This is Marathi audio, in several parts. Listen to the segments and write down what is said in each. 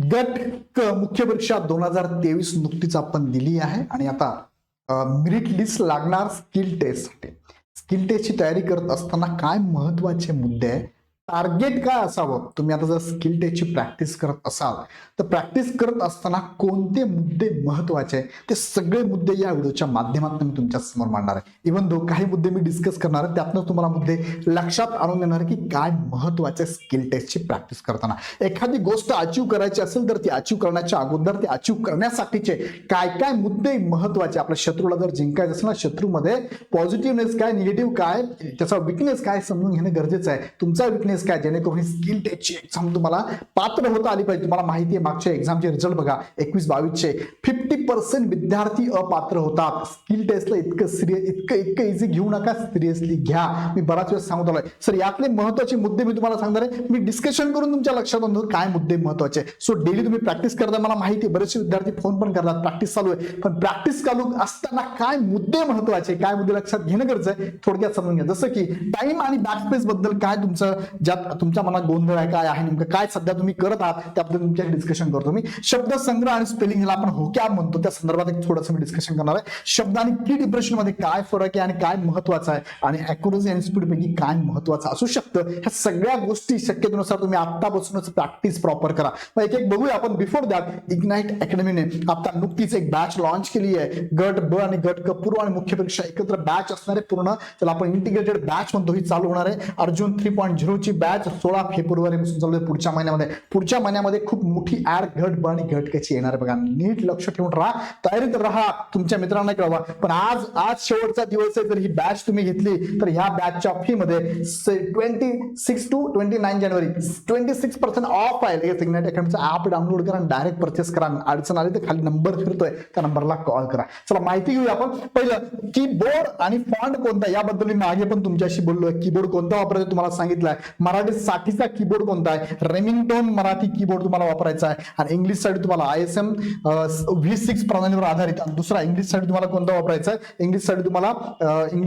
गट क मुख्य परीक्षा 2023 नुकतीच आपण दिली आहे आणि आता मेरिट लिस्ट लागणार स्किल टेस्टसाठी. स्किल टेस्टची तयारी करत असताना काय महत्वाचे मुद्दे आहे, टार्गेट काय असावं, तुम्ही आता जर स्किल टेस्टची प्रॅक्टिस करत असाल तर प्रॅक्टिस करत असताना कोणते मुद्दे महत्वाचे आहे ते सगळे मुद्दे या व्हिडिओच्या माध्यमातून मी तुमच्या समोर मांडणार आहे. इव्हन दो काही मुद्दे मी डिस्कस करणार आहे त्यातनं तुम्हाला मुद्दे लक्षात आणून देणार की काय महत्वाचे स्किल टेस्टची प्रॅक्टिस करताना. एखादी गोष्ट अचीव करायची असेल तर ती अचीव करण्याच्या अगोदर ती अचीव करण्यासाठीचे काय काय मुद्दे महत्वाचे, आपल्या शत्रूला जर जिंकायचं असेल ना, शत्रूमध्ये पॉझिटिव्हनेस काय, निगेटिव्ह काय, त्याचा विकनेस काय समजून घेणं गरजेचं आहे. तुमचा विकनेस काय, जेणेकरून स्किल टेस्टची एक्झाम तुम्हाला पात्र होता आली पाहिजे. तुम्हाला माहिती आहे मागच्या एक्झामचे रिझल्ट बघा 21-22चे 50% विद्यार्थी अपात्र होतात. स्किल टेस्टला इतकं सिरियस, इतकं इझी घेऊ नका, सिरियसली घ्या. मी बराच वेळ सांगत आलोय सर, यातले महत्वाचे मुद्दे मी तुम्हाला सांगणार आहे. मी डिस्कशन करून तुमच्या लक्षात आणतो काय मुद्दे महत्वाचे. सो डेली तुम्ही प्रॅक्टिस करता, मला माहिती आहे बरेचसे विद्यार्थी फोन पण करतात, प्रॅक्टिस चालू आहे, पण प्रॅक्टिस चालू असताना काय मुद्दे महत्वाचे, काय मुद्दे लक्षात घेणं गरजेचं आहे थोडक्यात समजून घ्या. जसं की टाइम आणि बॅकस्पेस बद्दल काय तुमचं, ज्यात तुमच्या मनात गोंधळ आहे, काय आहे नेमकं, काय सध्या तुम्ही करत आहात त्याबद्दल तुमच्याशी डिस्कशन करतो मी. शब्द संग्रह आणि स्पेलिंग ह्याला आपण होकॅब म्हणतो, त्या संदर्भात एक थोडंसं मी डिस्कशन करणार आहे. शब्द आणि की डिप्रेशन मध्ये काय फरक आहे आणि काय महत्वाचं आहे आणि अॅक्युरसी आणि स्पीड पैकी काय महत्वाचं असू शकतं, ह्या सगळ्या गोष्टी शक्यतेनुसार तुम्ही आतापासूनच प्रॅक्टिस प्रॉपर करा. मग एक एक बघूया आपण. बिफोर दॅट, इग्नाइट अकॅडमीने आता नुकतीच एक बॅच लॉन्च केली आहे. गट ब आणि गट क पूर्व आणि मुख्य परीक्षा एकत्र बॅच असणारे पूर्ण, त्याला आपण इंटिग्रेटेड बॅच म्हणतो, ही चालू होणार आहे. अर्जुन 3.0 ची बॅच 16 फेब्रुवारी पासून चालू आहे पुढच्या महिन्यामध्ये. पुढच्या महिन्यामध्ये खूप मोठी ऍड गट ब आणि गट क ची येणार आहे. बघा, नीट लक्ष ठेवून राहा, तयारीत राहा, तुमच्या मित्रांना कळवा. पण आज शेवटचा दिवस आहे. जर ही बॅच तुम्ही घेतली तर ह्या बॅचच्या फी मध्ये 26 to 29 जानेवारी 26% ऑफ आहे. इग्नाइट अकॅडमीचं ऍप डाउनलोड करा आणि डायरेक्ट परचेस करा. अडचण आली तर खाली नंबर फिरतोय, त्या नंबरला कॉल करा. चला माहिती घेऊया आपण. पहिलं, कीबोर्ड आणि फॉन्ट कोणता, याबद्दल मी मागे पण तुमच्याशी बोललोय. कीबोर्ड कोणता वापरायचा तुम्हाला सांगितलंय. मराठी साठीचा कीबोर्ड कोणता आहे, रेमिंगटोन मराठी कीबोर्ड तुम्हाला वापरायचा आहे. आणि इंग्लिश साठी तुम्हाला ISM V6 प्रणालीवर आधारित. आणि दुसरा इंग्लिश साठी तुम्हाला कोणता वापरायचा आहे, इंग्लिश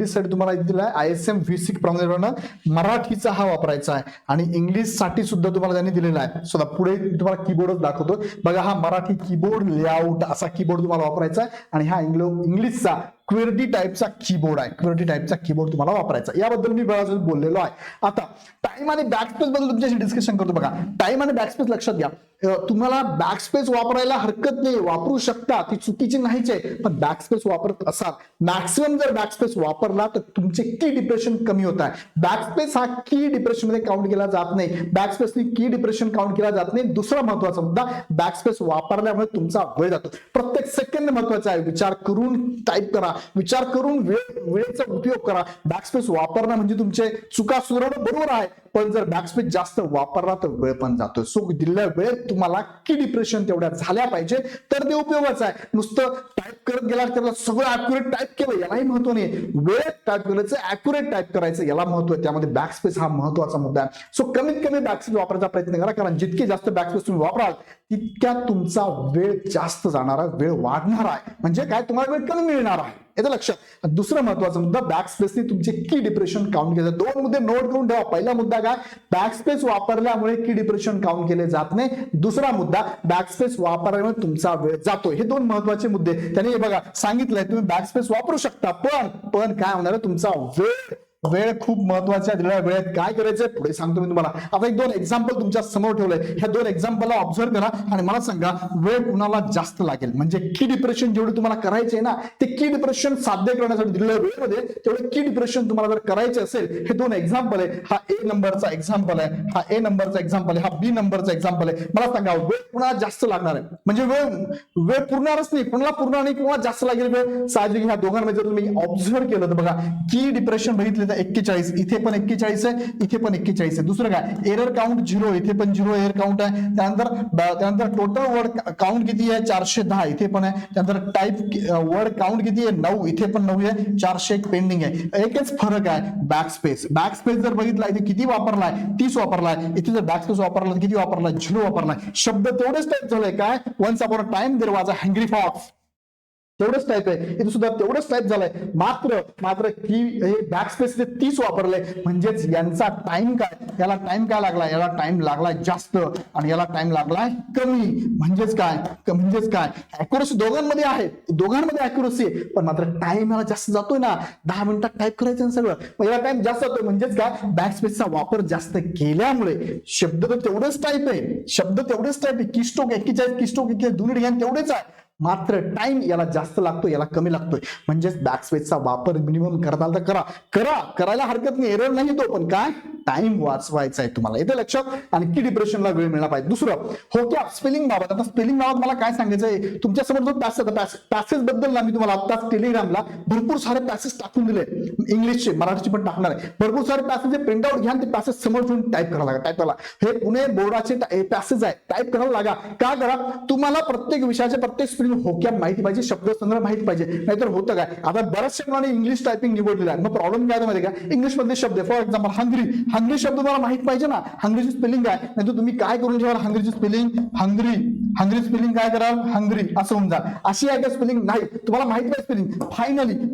साठी तुम्हाला दिलाय ISM V6 प्रणालीवर मराठीचा हा वापरायचा आहे. आणि इंग्लिश साठी सुद्धा तुम्हाला त्यांनी दिलेला आहे. सो पुढे मी तुम्हाला कीबोर्डच दाखवतो. बघा, हा मराठी कीबोर्ड लेआउट असा कीबोर्ड तुम्हाला वापरायचा आहे. आणि हा इंग्लिशचा क्वेरिटी टाईपचा कीबोर्ड आहे. क्वेरिटी टाईपचा कीबोर्ड तुम्हाला वापरायचा. याबद्दल मी बराच बोललेलो आहे. आता टाइम आणि बॅकस्पेस बद्दल तुमच्याशी डिस्कशन करतो. बघा, टाइम आणि बॅकस्पेस लक्षात घ्या. तुम्हाला बॅकस्पेस वापरायला हरकत नाही, वापरू शकता, ती चुकीची नाहीच आहे. पण बॅकस्पेस वापरत असाल, मॅक्सिमम जर बॅकस्पेस वापरला तर तुमचे की डिप्रेशन कमी होत आहे. बॅकस्पेस हा की डिप्रेशन मध्ये काउंट केला जात नाही. बॅकस्पेसने की डिप्रेशन काउंट केला जात नाही. दुसरा महत्वाचा मुद्दा, बॅकस्पेस वापरल्यामुळे तुमचा वेळ जातो. प्रत्येक सेकंद महत्वाचा आहे. विचार करून टाईप करा, विचार करून वेळेचा उपयोग करा. बॅकस्पेस वापरणं म्हणजे तुमचे चुका सुधारणं बरोबर आहे, पण जर बॅकस्पेस जास्त वापरला तर वेळ पण जातोय. सो दिलेल्या वेळेत तुम्हाला की डिप्रेशन तेवढ्या झाल्या पाहिजे तर ते उपयोगाचं आहे. नुसतं टाईप करत गेला त्याला सगळं अॅक्युरेट टाईप केलं यालाही महत्व नाही. वेळेत टाईप करायचं, अॅक्युरेट टाईप करायचं, याला महत्व आहे. त्यामध्ये बॅकस्पेस हा महत्वाचा मुद्दा आहे. सो कमीत कमी बॅकस्पेस वापरायचा प्रयत्न करा, कारण जितके जास्त बॅकस्पेस तुम्ही वापराल तितक्या तुमचा वेळ जास्त जाणार आहे, वेळ वाढणार आहे. म्हणजे काय, तुम्हाला वेळ कमी मिळणार आहे, येतं लक्षात. दुसरा महत्वाचा मुद्दा, बॅकस्पेसने तुमचे की डिप्रेशन काउंट केले. दोन मुद्दे नोट करून ठेवा. पहिला मुद्दा काय, बॅकस्पेस वापरल्यामुळे की डिप्रेशन काउंट केले जात नाही. दुसरा मुद्दा, बॅकस्पेस वापरल्यामुळे तुमचा वेळ जातो. हे दोन महत्वाचे मुद्दे त्यांनी बघा सांगितलंय. तुम्ही बॅकस्पेस वापरू शकता, पण काय होणार आहे, तुमचा वेळ खूप महत्वाच्या दिलेल्या वेळेत काय करायचंय पुढे सांगतो मी तुम्हाला. आता एक दोन एक्झाम्पल तुमच्या समोर ठेवलंय. ह्या दोन एक्झाम्पलला ऑब्झर्व करा आणि मला सांगा वेळ कुणाला जास्त लागेल. म्हणजे की डिप्रेशन जेवढे तुम्हाला करायचे ना, ते की डिप्रेशन साध्य करण्यासाठी दिलेल्या वेळेमध्ये तेवढे की डिप्रेशन तुम्हाला जर करायचे असेल, हे दोन एक्झाम्पल आहे. हा A नंबरचा एक्झाम्पल आहे, हा A नंबरचा एक्झाम्पल आहे, हा B नंबरचा एक्झाम्पल आहे. मला सांगा वेळ कुणाला जास्त लागणार आहे. म्हणजे वेळ पुरणारच नाही, कुणाला पुरणार नाही, कुणाला जास्त लागेल वेळ. साहजिक ह्या दोघांमध्ये जर तुम्ही ऑब्झर्व केलं तर बघा, की डिप्रेशन बघितले 41, इथे पण 41 आहे, इथे पण 41 आहे. दुसरं काय, एरर काउंट 0, इथे पण 0 एरर काउंट आहे. त्यानंतर टोटल वर्ड काउंट किती आहे, 410 इथे पण आहे. त्यानंतर टाइप वर्ड काउंट किती आहे, 9 इथे पण 9 आहे. 401 पेंडिंग आहे. एकच फरक आहे, बॅकस्पेस जर बघितला इथे किती वापरलाय, 30 वापरलाय. इथे जर बॅकस्पेस वापरला किती वापरलाय, 0 वापरलाय. शब्द तेवढेच टाईप झाले. काय, once upon a time there was a hungry fox. तेवढंच टाईप आहे, इथे सुद्धा तेवढंच टाईप झालंय. मात्र की हे बॅकस्पेस 30 वापरलंय, म्हणजेच यांचा टाइम काय, याला टाइम काय लागलाय, याला टाइम लागलाय जास्त आणि याला टाइम लागलाय कमी. म्हणजेच काय अॅक्युरसी दोघांमध्ये आहे, दोघांमध्ये अॅक्युरसी आहे, पण मात्र टाइम याला जास्त जातोय ना. 10 मिनिटात टाईप करायचं ना सगळं, मग याला टाइम जास्त जातोय. म्हणजेच काय, बॅकस्पेसचा वापर जास्त केल्यामुळे शब्द तर तेवढेच टाईप आहे, कीस्ट्रोक 41 कीस्ट्रोक 41 दोन्ही ठिकाणी तेवढेच आहे, मात्र टाइम याला जास्त लागतो, याला कमी लागतोय. म्हणजेच बॅकस्पेसचा वापर मिनिमम करता आला तर करायला हरकत नाही, एरर नाही तो, पण काय टाइम वाचवायचा आहे तुम्हाला, येते लक्षात. आणि की डिप्रेशनला वेळ मिळाला पाहिजे. दुसरं होक्या स्पेलिंग बाबत. आता स्पेलिंग बाबत मला काय सांगायचंय, तुमच्या समोर जो पॅसेज बद्दल ना मी तुम्हाला आता टेलिग्रामला भरपूर सारे पॅसेज टाकून दिले, इंग्लिशचे भराठीचे पण टाकणार आहे. भरपूर सारे पॅसेज प्रिंट आउट घ्या, ते पॅसेज समोर ठेवून टाईप करायला लागा. हे पुणे बोर्डाचे पॅसेज आहे, टाईप करायला लागा. का करा, तुम्हाला प्रत्येक विषयाचे प्रत्येक स्पेलिंग होक्या माहिती पाहिजे, शब्दसंग्रह माहिती पाहिजे. नाहीतर होतं काय, आता बऱ्याचशा मुलांनी इंग्लिश टायपिंग निवडलेलं आहे, मग प्रॉब्लेम काय माहिती का, इंग्लिश मधले शब्द, फॉर एक्झाम्पल हंग्री शब्द तुम्हाला माहित पाहिजे ना, हंग्रीची स्पेलिंग काय. नाहीतर तुम्ही काय करून ठेवाल, हंग्रीची स्पेलिंग हंग्री स्पेलिंग काय कराल, हंग्री असं होऊन जाल. अशी आहे का स्पेलिंग, नाही तुम्हाला माहिती पाहिजे स्पेलिंग.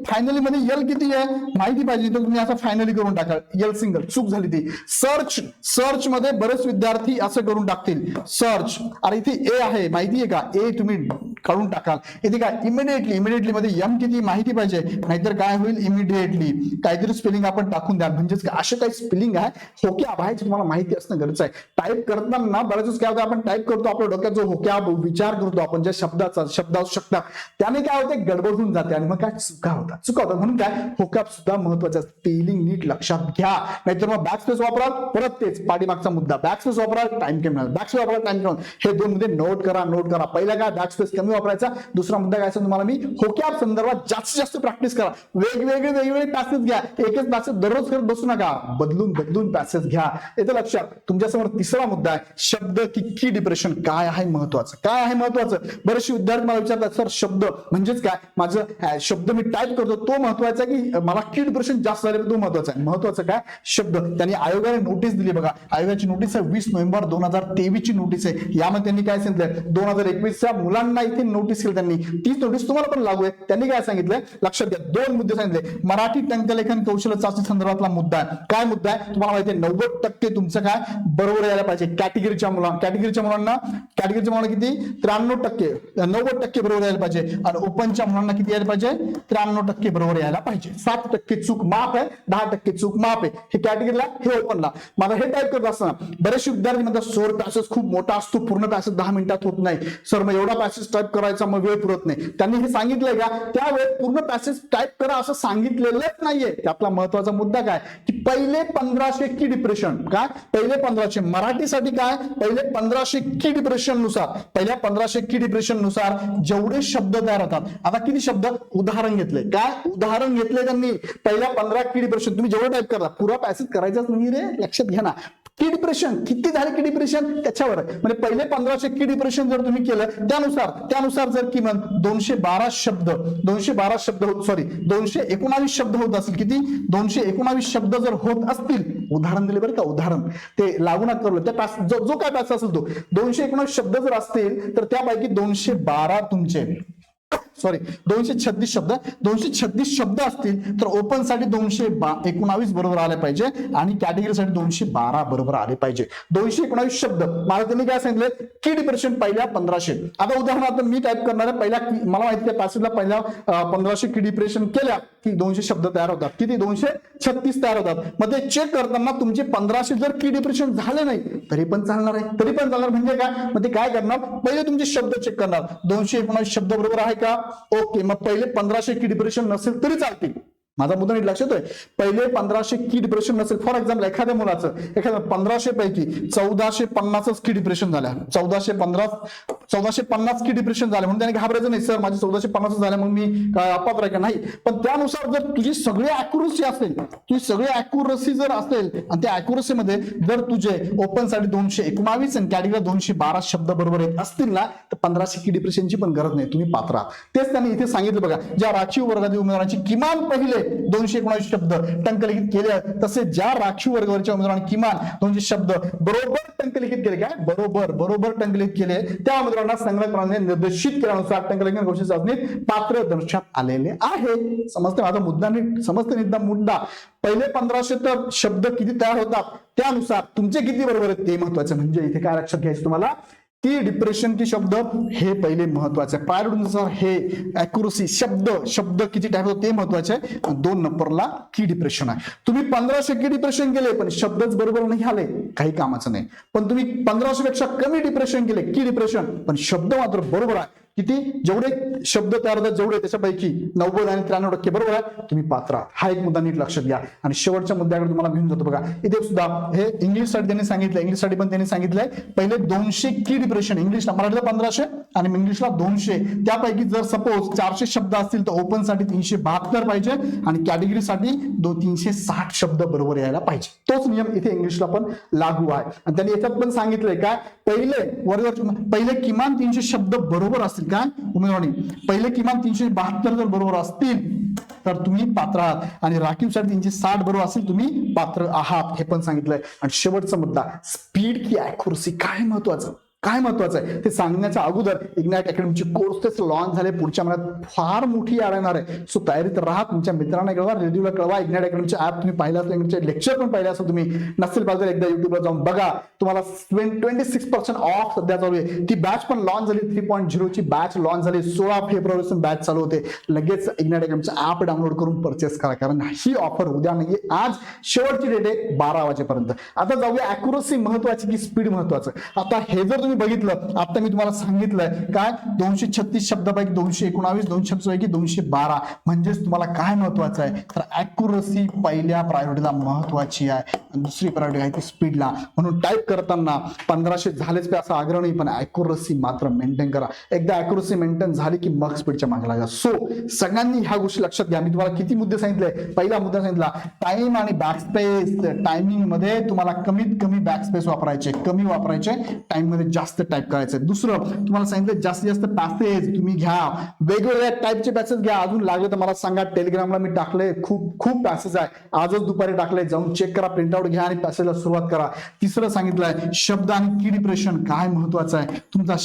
फायनली मध्ये यल किती आहे माहिती पाहिजे, तर तुम्ही असं फायनली करून टाकाल, यल सिंगल, चूक झाली ती. सर्च मध्ये बरेच विद्यार्थी असं करून टाकतील, सर्च, अरे इथे ए आहे माहिती आहे का, ए तुम्ही काढून टाकाल. इथे काय इमिडिएटली मध्ये एम किती माहिती पाहिजे, नाहीतर काय होईल, इमिडिएटली काहीतरी स्पेलिंग आपण टाकून द्याल. म्हणजेच असे काही स्पेलिंग आहे, होक्या बाहेर तुम्हाला माहिती असणं गरजेचं आहे. टाईप करताना बऱ्याच काय होतं, आपण टाईप करतो, आपल्या डोक्यात जो होक्या विचार करतो आपण, ज्या शब्द असू शकतात, त्याने काय होते, गडबड होऊन जाते आणि मग काय चुका होतात. म्हणून काय होक्या सुद्धा महत्वाचा, स्पेलिंग नीट लक्षात घ्या. नाहीतर मग बॅकस्पेस वापराल, परत तेच पाठीमागचा मुद्दा, बॅकस्पेस वापराल टाइम कमी मिळाल, बॅकस्पेस वापराल टाइम कमी. हे दोन मध्ये नोट करा. पहिला काय, बॅकस्पेस कमी वापरायचा. दुसरा मुद्दा काय, तुम्हाला मी होक्या संदर्भात जास्तीत जास्त प्रॅक्टिस करा. वेगवेगळे पॅसेज घ्या, एकच पॅसेज दररोज करत बसू नका, बदलून पॅसेज घ्या. येतं लक्षात. तुमच्यासमोर तिसरा मुद्दा आहे, शब्द की डिप्रेशन काय आहे महत्वाचं. बरेचसे विद्यार्थी मला विचारतात, सर शब्द म्हणजेच काय, माझं शब्द मी टाईप करतो तो महत्वाचा आहे की मला की डिप्रेशन जास्त झाले तो महत्वाचा आहे. महत्वाचं काय, शब्द. त्यांनी आयोगाने नोटीस दिली बघा, आयोगाची नोटीस आहे 20 नोव्हेंबर 2023 ची नोटीस आहे. यामध्ये त्यांनी काय सांगितलं, 2021च्या मुलांना इथे नोटीस केली त्यांनी, तीच नोटीस तुम्हाला पण लागू आहे. त्यांनी काय सांगितलंय लक्षात घ्या, 2 मुद्दे सांगितले. मराठी टंकलेखन कौशल्य चाचणी संदर्भातला मुद्दा आहे. काय मुद्दा आहे तुम्हाला माहिती आहे, 90% तुमचं काय बरोबर यायला पाहिजे. कॅटेगरीच्या मुलांना किती 93%, 90% बरोबर यायला पाहिजे. आणि ओपनच्या मुलांना किती यायला पाहिजे, 93% बरोबर यायला पाहिजे. 7% चूक माफ आहे, 10% चूक माफ आहे. हे कॅटेगरीला, हे ओपनला. मला हे टाईप करत असताना बरेचसे विद्यार्थी म्हणतात, सर पॅसेज खूप मोठा असतो, पूर्ण पॅसेज 10 मिनिटात होत नाही. सर मग एवढा पॅसेज टाईप करायचा मग वेळ पुरत नाही. त्यांनी हे सांगितलंय का, त्यावेळेस पूर्ण पॅसेज टाईप करा असं सांगितलेलंच नाहीये. त्यातला महत्वाचा मुद्दा काय, की पहिले 1500 की डिप्रेशन, काय पहिले 1500 मराठीसाठी, काय पहिले 1500 की डिप्रेशन नुसार, पहिल्या 1500 की डिप्रेशन नुसार जेवढे शब्द तयार होतात. आता किती शब्द, उदाहरण घेतले, काय उदाहरण घेतले त्यांनी, पहिल्या 15 की डिप्रेशन. तुम्ही जेवढं टाईप करा, पुरा पॅसेज करायचाच नाही रे, लक्षात घ्या ना. की डिप्रेशन किती झाले, की डिप्रेशन त्याच्यावर, म्हणजे पहिले 1500 की डिप्रेशन जर तुम्ही केलं, त्यानुसार जर किमान 219 शब्द होत असतील, किती 219 शब्द जर होत असतील, उदाहरण दिले बरं का, उदाहरण ते लागू नका करू, त्या जो काय पॅसेज असेल तो 219 शब्द जर असतील, तर त्यापैकी 212 तुमचे 236 शब्द असतील, तर ओपन साठी 219 बरोबर आले पाहिजे आणि कॅटेगरीसाठी 212 बरोबर आले पाहिजे. 219 शब्द. मला त्यांनी काय सांगितलं, की डिप्रेशन पहिल्या 1500. आता उदाहरणार्थ मी टाईप करणार आहे, पहिल्या मला माहिती आहे पॅसेजला पहिल्या 1500 की डिप्रेशन केल्या की 200 शब्द तयार होतात, किती 236 तयार होतात. मग ते चेक करताना तुमचे 1500 जर की डिप्रेशन झाले नाही तरी पण चालणार आहे, म्हणजे काय, मग ते काय करणार, पहिले तुमचे शब्द चेक करणार, 219 शब्द बरोबर आहे का, ओके. मग पहिले 1500 की डिप्रेशन नसेल तरी चालतील. माझा मुद्दा नीट लक्षात आहे, पहिले 1500 की डिप्रेशन नसेल, फॉर एक्झाम्पल एखाद्या मुलाचं 1500 पैकी 1450 की डिप्रेशन झाल्या, 1450 की डिप्रेशन झाले, म्हणून त्याने घाबरायचं नाही, सर माझे 1450 झाले मग मी काय अपात्र का, नाही. पण त्यानुसार जर तुझी सगळी अॅक्युरसी असेल, जर असेल आणि त्या अॅक्युरसीमध्ये जर तुझे ओपन साठी 219 आणि कॅटेगरीला 212 शब्द बरोबर येत असतील ना, तर 1500 की डिप्रेशनची पण गरज नाही, तुम्ही पात्र आहात. तेच त्यांनी इथे सांगितलं बघा, ज्या राखीव वर्गातील उमेदवारांची किमान पहिले 219 शब्द टंकलिखित केले, तसेच ज्या राखीव वर्गावरच्या उमेदवारांनी किमान 200 शब्द बरोबर टंकलिखित केले, काय बरोबर टंकलिखित केले, त्यामध्ये उमेदवारांना संगणक प्रणालीने निर्देशित केल्यानुसार टंकलेखन कौशल्य चाचणीत पात्र दर्शनात आलेले आहे. समजते माझा मुद्दा नीट? समजते निदा मुद्दा? पहिले 1500 तर शब्द किती तयार होतात त्यानुसार तुमचे किती बरोबर आहेत ते महत्वाचे. म्हणजे इथे काय लक्षात घ्यायचं तुम्हाला की डिप्रेशन की शब्द हे पहिले महत्वाचे. प्रायोरिटीनुसार हे अॅक्युरसी शब्द किती टाईप होतो ते महत्वाचे आहे. 2 नंबरला की डिप्रेशन आहे. तुम्ही 1500 की डिप्रेशन केले पण शब्दच बरोबर नाही आले काही कामाचं नाही. पण तुम्ही 1500 पेक्षा कमी डिप्रेशन केले की डिप्रेशन पण शब्द मात्र बरोबर आहे. किती जेवढे शब्द तयार होतात जेवढे त्याच्यापैकी 90 आणि 93% बरोबर आहे तुम्ही पात्र आहात. हा एक मुद्दा नीट लक्षात घ्या. आणि शेवटच्या मुद्द्याकडे तुम्हाला घेऊन जातो बघा. इथे सुद्धा हे इंग्लिश साठी त्यांनी सांगितलं, इंग्लिश साठी पण त्यांनी सांगितलंय पहिले 200 की डिप्रेशन इंग्लिशला, मराठीला 1500 आणि इंग्लिशला 200. त्यापैकी जर सपोज 400 शब्द असतील तर ओपन साठी 372 पाहिजे आणि कॅटेगरी साठी 360 शब्द बरोबर यायला पाहिजे. तोच नियम इथे इंग्लिशला पण लागू आहे. आणि त्यांनी याच्यात पण सांगितलंय काय पहिले किमान 300 शब्द बरोबर असतील काय उमेदवारांनी पहिले किमान 372 जर बरोबर असतील तर तुम्ही पात्र आहात आणि राखीवसाठी 360 बरोबर असेल तुम्ही पात्र आहात हे पण सांगितलंय. आणि शेवटचा मुद्दा स्पीड की अॅक्युरसी काय महत्वाचं आहे ते सांगण्याच्या अगोदर इग्नाइट अकॅडमीचे कोर्सेस लॉन्च झाले. पुढच्या महिन्यात फार मोठी याड येणार आहे. सो तयारीत राहा. तुमच्या मित्रांना कळवा, रेडिओला कळवा. इग्नाइट अकॅडमीचे ऍप तुम्ही पाहिलं असेल, लेक्चर पण पाहिले असेल तुम्ही. नसेल पाहिजे एकदा युट्यूबला जाऊन बघा. तुम्हाला 26% ऑफ सध्या चालू आहे. ती बॅच पण लॉन्च झाली. 3.0 ची बॅच लॉन्च झाली. 16 फेब्रुवारीपासून बॅच चालू होते. लगेच इग्नाइट अकॅडमीचं ऍप डाउनलोड करून परचेस करा कारण ही ऑफर उद्या नाहीये, आज शेवटची डेट आहे 12 वाजेपर्यंत. आता जाऊया अॅक्युरसी महत्वाची की स्पीड महत्वाचं. आता हे जर तुम्ही बघितलं आता मी तुम्हाला सांगितलंय काय 236 शब्दापैकी 219, 200 पैकी 212 म्हणजेच तुम्हाला काय महत्वाचं आहे तर अॅक्युरसी पहिल्या प्रायोरिटीला महत्वाची आहे. दुसरी प्रायोरिटी आहे ती स्पीडला. म्हणून टाईप करताना 1500 झालेच पे असा आग्रह नाही पण अॅक्युरसी मात्र मेंटेन करा. एकदा अॅक्युरसी मेंटेन झाली की मग स्पीडच्या मागे लागा. सो सगळ्यांनी ह्या गोष्टी लक्षात घ्या. मी तुम्हाला किती मुद्दे सांगितले. पहिला मुद्दा सांगितला टाइम आणि बॅकस्पेस. टायमिंग मध्ये तुम्हाला कमीत कमी बॅकस्पेस वापरायचे, कमी वापरायचे, टाइम मध्ये जास्त टाईप करायचं. दुसरं तुम्हाला सांगितलं जास्तीत जास्त पॅसेज तुम्ही घ्या, वेगवेगळ्या टाईपचे पॅसेज घ्या. अजून लागले तर मला सांगा. टेलिग्रामला मी टाकले, खूप पॅसेज आहे. आजच दुपारी टाकले, जाऊन चेक करा, प्रिंटआउट घ्या आणि पॅसेजला सुरुवात करा. तिसरं सांगितलंय शब्द आणि की डिप्रेशन काय महत्वाचं आहे. तुमचा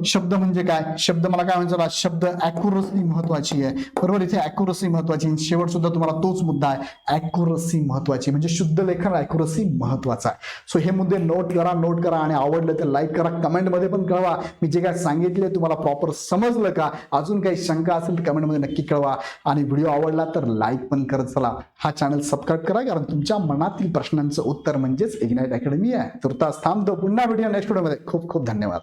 शब्द म्हणजे काय, शब्द मला काय म्हणायचं, शब्द अॅक्युरसी महत्वाची आहे बरोबर. इथे अॅक्युरसी महत्वाची. शेवट सुद्धा तुम्हाला तोच मुद्दा आहे, अॅक्युरसी महत्वाची म्हणजे शुद्ध लेखन अॅक्युरसी महत्वाचा आहे. सो हे मुद्दे नोट करा आणि आवडले तर लाईक करा. कमेंट मध्ये पण कळवा मी जे काय सांगितले तुम्हाला प्रॉपर समजलं का. अजून काही शंका असेल तर कमेंट मध्ये नक्की कळवा. आणि व्हिडिओ आवडला तर लाईक पण करत चला. हा चॅनल सबस्क्राईब करा कारण तुमच्या मनातील प्रश्नांचं उत्तर म्हणजेच इग्नाइट अकॅडमी आहे. तुर्तास थांबतो. पुन्हा भेटूया नेक्स्ट व्हिडिओमध्ये. खूप धन्यवाद.